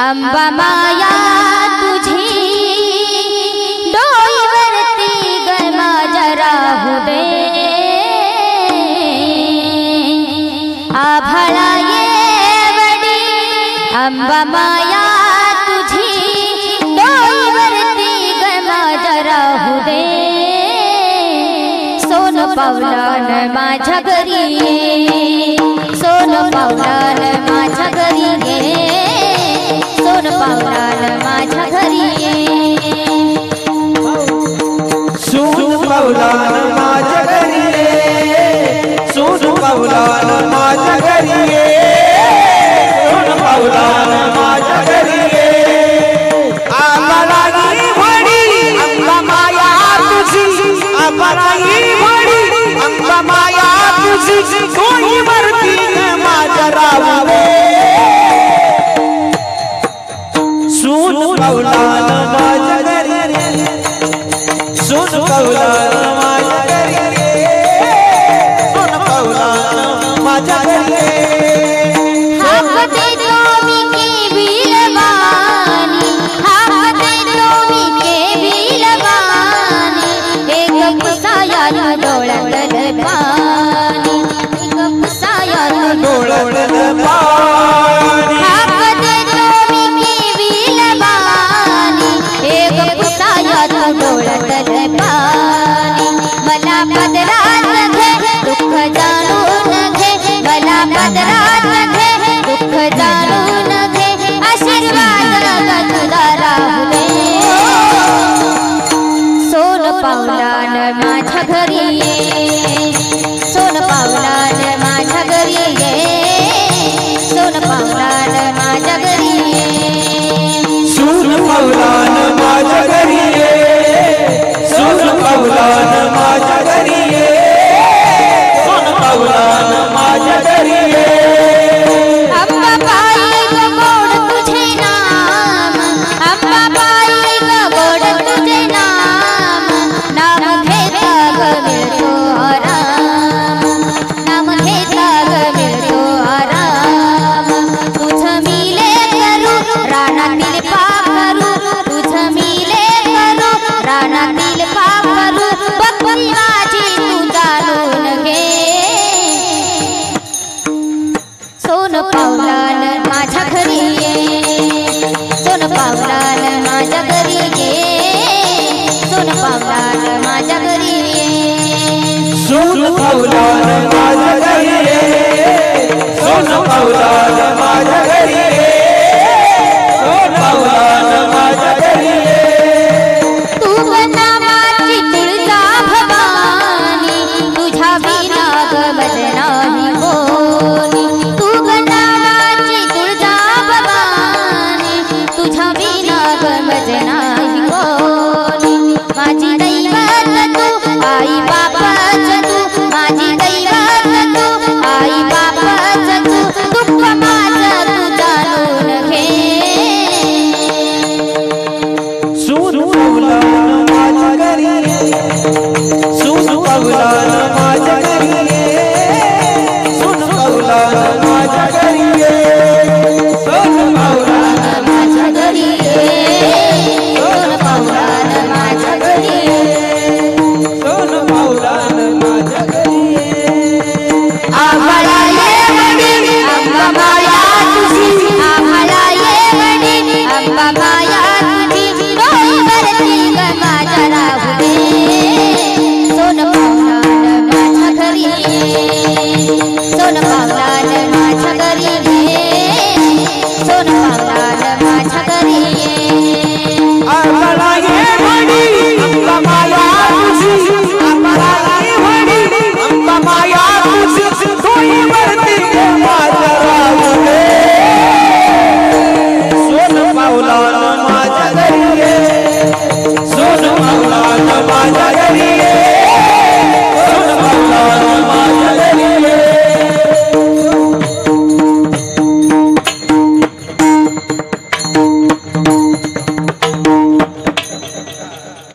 अंबा माया तुझी डोईवरती ग माझ्या राहू दे आभाळा येवडी अंबा माया तुझी डोईवरती ग माझ्या राहू दे सोन पावलान माझ्या घरी ये सोन पावलान माझ्या घरी ये सोन पावलान माझ्या घरी ये सोन पावलान माझ्या घरी ये सोन पावलान माझ्या घरी ये सोन पावलान माझ्या घरी ये आभाळाई वडी अंबा माया तुझी आभाळाई वडी अंबा माया तुझी डोईवरती माझ्या राहू दे सोन पावलान माझ्या घरी सोन पावलान माझ्या घरी सोन पावलान माझ्या घरी हाक देतो मी केविलवाणी हाक देतो मी केविलवाणी एक पुसायात डोळ्यातलं पाणी एक पुसायात डोळ्यातलं पाणी हाक देतो मी केविलवाणी एक पुसायात डोळ्यातलं पाणी मला पदरात घे दुःख जाणून घे मला पदरात घे दुःख जाणून घे आशीर्वाद तुझा राहू दे सोन पावलान माझ्या घरी ये सोन पावलान माझ्या घरी ये सोन पावलान माझ्या घरी ये सोन पावलान माझ्या घरी ये सोन पावलान माझ्या घरी ये सोन पावलान माझ्या घरी ये अंबा बाई ग गोड तुझे नाम अंबा बाई ग गोड तुझे नाम नाम घेता ग मिळतो आराम नाम घेता ग मिळतो आराम तुझं मिले करू रानातील पाप करू तुझं मिले करू रानातील पाप करू भक्ती माझी तू जाणून घे सोन पावलान माझ्या घरी ये सोन पावलान माझ्या घरी ये सोन पावलान माझ्या घरी ये सोन पावलान माझ्या घरी ये सोन पावलान माझ्या घरी ये सोन पावलान माझ्या घरी ये तू नामाची तुळजा भवानी तुझ्या विना गमत नाही कोणी तू नामाची तुळजा भवानी तुझ्या विना गमत नाही कोणी माझी दैवत तू आई बापाच तू माझी दैवत तू आई बापाच तू दुःख माझं तू जाणून घे सोन पावलान माझ्या घरी ये सोन पावलान माझ्या घरी ये सोन पावलान माझ्या घरी ये सोन पावलान माझ्या घरी ये सोन पावलान माझ्या घरी ये सोन पावलान माझ्या घरी ये आभाळा येवडी अंबा माया तुझी आभाळा येवडी अंबा माया तुझी डोईवरती ग माझ्या राहू दे सोन पावलान माझ्या घरी ये सोन पावलान